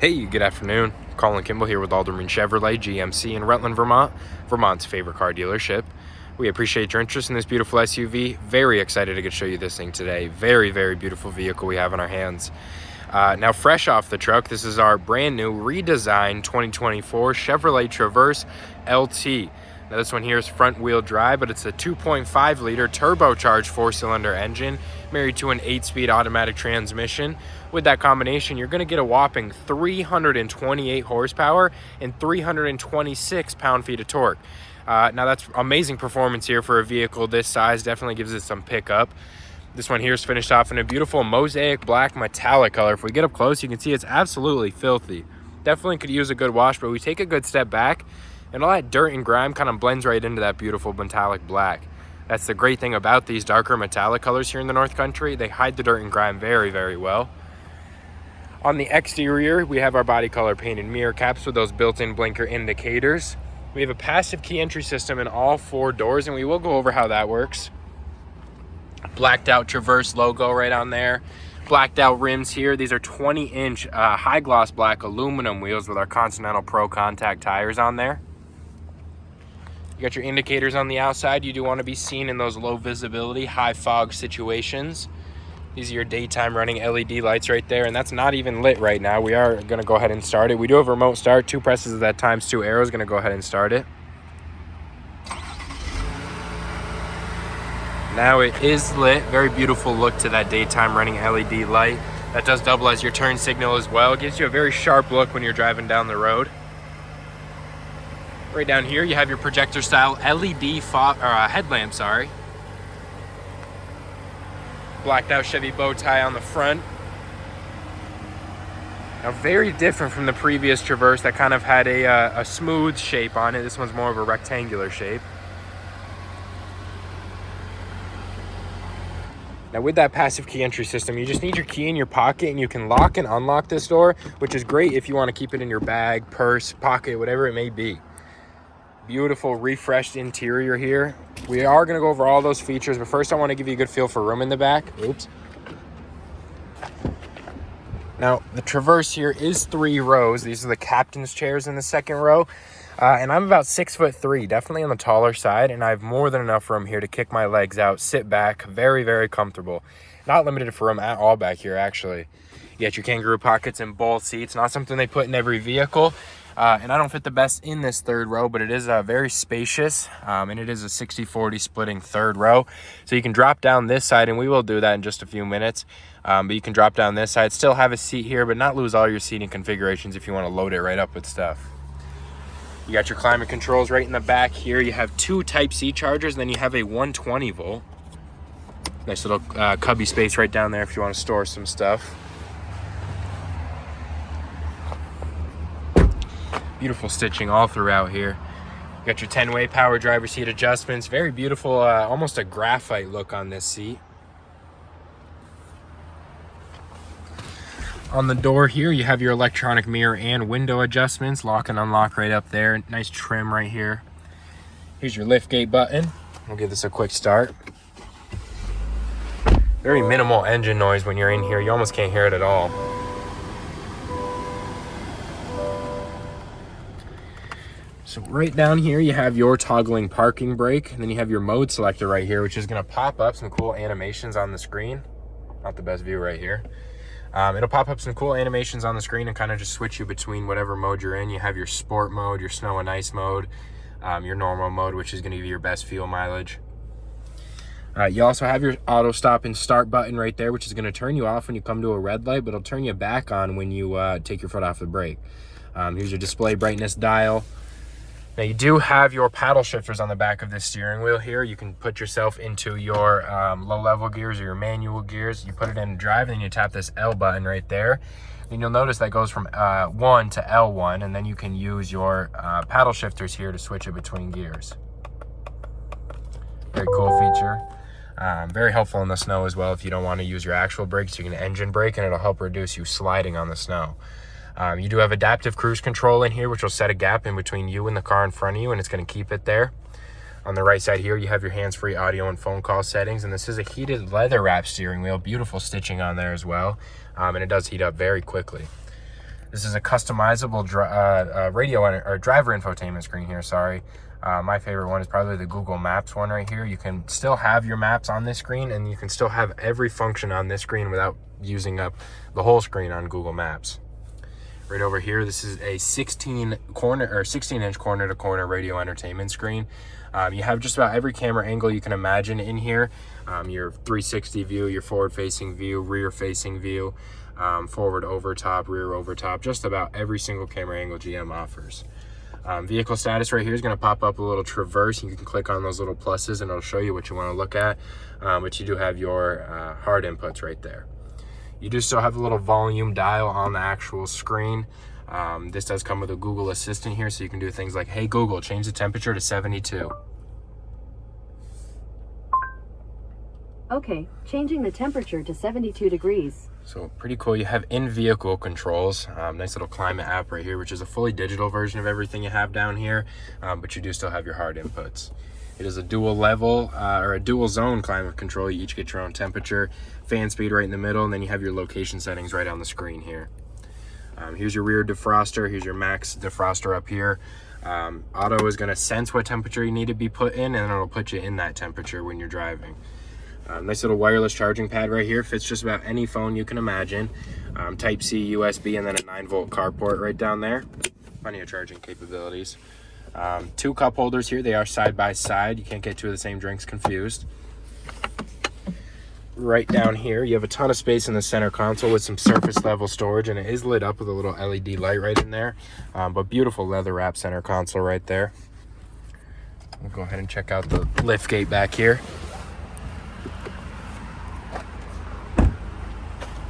Hey, good afternoon. Colin Kimball here with Alderman Chevrolet GMC in Rutland, Vermont, Vermont's favorite car dealership. We appreciate your interest in this beautiful SUV. Very excited to show you this thing today. Very, very beautiful vehicle we have in our hands. Now, fresh off the truck, this is our brand new redesigned 2024 Chevrolet Traverse LT. Now, this one here is front wheel drive, but it's a 2.5 liter turbocharged 4-cylinder engine married to an 8-speed automatic transmission. With that combination, you're going to get a whopping 328 horsepower and 326 pound-feet of torque. Now, that's amazing performance here for a vehicle this size. Definitely gives it some pickup. This one here is finished off in a beautiful mosaic black metallic color. If we get up close, you can see it's absolutely filthy. Definitely could use a good wash, but we take a good step back, and all that dirt and grime kind of blends right into that beautiful metallic black. That's the great thing about these darker metallic colors here in the North Country. They hide the dirt and grime very, very well. On the exterior, we have our body color painted mirror caps with those built-in blinker indicators. We have a passive key entry system in all 4 doors, and we will go over how that works. Blacked out Traverse logo right on there. Blacked out rims here. These are 20-inch high gloss black aluminum wheels with our Continental Pro contact tires on there. You got your indicators on the outside. You do want to be seen in those low visibility, high fog situations. These are your daytime running LED lights right there, and that's not even lit right now. We are going to go ahead and start it. We do have a remote start, 2 presses of that times 2 arrows. Going to go ahead and start it. Now it is lit. Very beautiful look to that daytime running LED light. That does double as your turn signal as well. It gives you a very sharp look when you're driving down the road. Right down here, you have your projector style LED headlamp, Blacked out Chevy bow tie on the front. Now, very different from the previous Traverse that kind of had a smooth shape on it. This one's more of a rectangular shape. Now, with that passive key entry system, you just need your key in your pocket, and you can lock and unlock this door, which is great if you want to keep it in your bag, purse, pocket, whatever it may be. Beautiful refreshed interior here. We are going to go over all those features, but first I want to give you a good feel for room in the back. Oops. Now, the Traverse here is 3 rows. These are the captain's chairs in the second row. And I'm about 6'3", definitely on the taller side, and I have more than enough room here to kick my legs out, sit back, very, very comfortable. Not limited for room at all back here, actually. You got your kangaroo pockets in both seats. Not something they put in every vehicle. And I don't fit the best in this 3rd row, but it is very spacious, and it is a 60-40 splitting 3rd row. So you can drop down this side, and we will do that in just a few minutes. But you can drop down this side, still have a seat here, but not lose all your seating configurations if you want to load it right up with stuff. You got your climate controls right in the back here. You have 2 Type-C chargers, and then you have a 120 volt. Nice little cubby space right down there if you want to store some stuff. Beautiful stitching all throughout here. You got your 10-way power driver seat adjustments. Very beautiful, almost a graphite look on this seat. On the door here, you have your electronic mirror and window adjustments. Lock and unlock right up there. Nice trim right here. Here's your liftgate button. We'll give this a quick start. Very minimal engine noise when you're in here. You almost can't hear it at all. So right down here, you have your toggling parking brake, and then you have your mode selector right here, which is going to pop up some cool animations on the screen. Not the best view right here. It'll pop up some cool animations on the screen and kind of just switch you between whatever mode you're in. You have your sport mode, your snow and ice mode, your normal mode, which is going to give you your best fuel mileage. You also have your auto stop and start button right there, which is going to turn you off when you come to a red light, but it'll turn you back on when you take your foot off the brake. Here's your display brightness dial. Now, you do have your paddle shifters on the back of this steering wheel here. You can put yourself into your low-level gears or your manual gears. You put it in drive, and then you tap this L button right there. And you'll notice that goes from 1 to L1, and then you can use your paddle shifters here to switch it between gears. Very cool feature. Very helpful in the snow as well if you don't want to use your actual brakes. You can engine brake, and it'll help reduce you sliding on the snow. You do have adaptive cruise control in here, which will set a gap in between you and the car in front of you, and it's going to keep it there. On the right side here, you have your hands-free audio and phone call settings, and this is a heated leather wrap steering wheel. Beautiful stitching on there as well, and it does heat up very quickly. This is a customizable driver infotainment screen here, sorry. My favorite one is probably the Google Maps one right here. You can still have your maps on this screen, and you can still have every function on this screen without using up the whole screen on Google Maps. Right over here, this is a 16-inch corner-to-corner radio entertainment screen. You have just about every camera angle you can imagine in here. Your 360 view, your forward-facing view, rear-facing view, forward over top, rear over top, just about every single camera angle GM offers. Vehicle status right here is going to pop up a little traverse. You can click on those little pluses and it'll show you what you want to look at, but you do have your hard inputs right there. You do still have a little volume dial on the actual screen. This does come with a Google Assistant here, so you can do things like, hey Google, change the temperature to 72. Okay, changing the temperature to 72 degrees. So pretty cool. You have in-vehicle controls. Nice little climate app right here, which is a fully digital version of everything you have down here, but you do still have your hard inputs. It is a dual level or a dual zone climate control. You each get your own temperature, fan speed right in the middle, and then you have your location settings right on the screen here. Here's your rear defroster. Here's your max defroster up here. Auto is going to sense what temperature you need to be put in, and then it'll put you in that temperature when you're driving. Nice little wireless charging pad right here. Fits just about any phone you can imagine. Type-C, USB, and then a 9-volt car port right down there. Plenty of charging capabilities. 2 cup holders here. They are side by side. You can't get 2 of the same drinks confused. Right down here, you have a ton of space in the center console with some surface level storage, and it is lit up with a little LED light right in there. But beautiful leather wrap center console right there. We'll go ahead and check out the lift gate back here.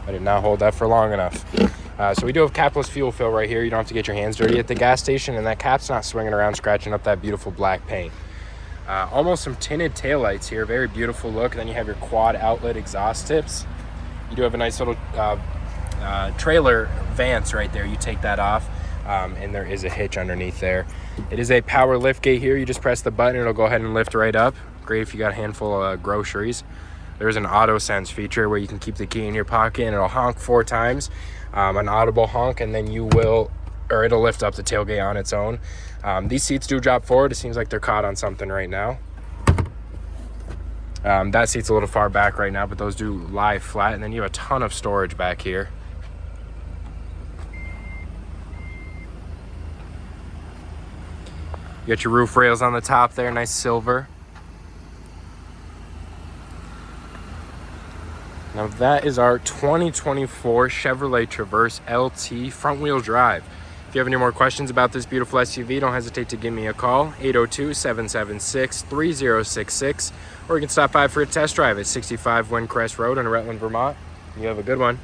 I did not hold that for long enough. So we do have capless fuel fill right here. You don't have to get your hands dirty at the gas station, and that cap's not swinging around scratching up that beautiful black paint. Almost some tinted taillights here, very beautiful look. Then you have your quad outlet exhaust tips. You do have a nice little trailer vance right there. You take that off, and there is a hitch underneath there. It is a power lift gate here. You just press the button, it'll go ahead and lift right up. Great if you got a handful of groceries. There's an auto sense feature where you can keep the key in your pocket and it'll honk 4 times, an audible honk, and then it'll lift up the tailgate on its own. These seats do drop forward. It seems like they're caught on something right now. That seat's a little far back right now, but those do lie flat, and then you have a ton of storage back here. You got your roof rails on the top there, nice silver. Now that is our 2024 Chevrolet Traverse LT front-wheel drive. If you have any more questions about this beautiful SUV, don't hesitate to give me a call, 802-776-3066, or you can stop by for a test drive at 65 Windcrest Road in Rutland, Vermont. You have a good one.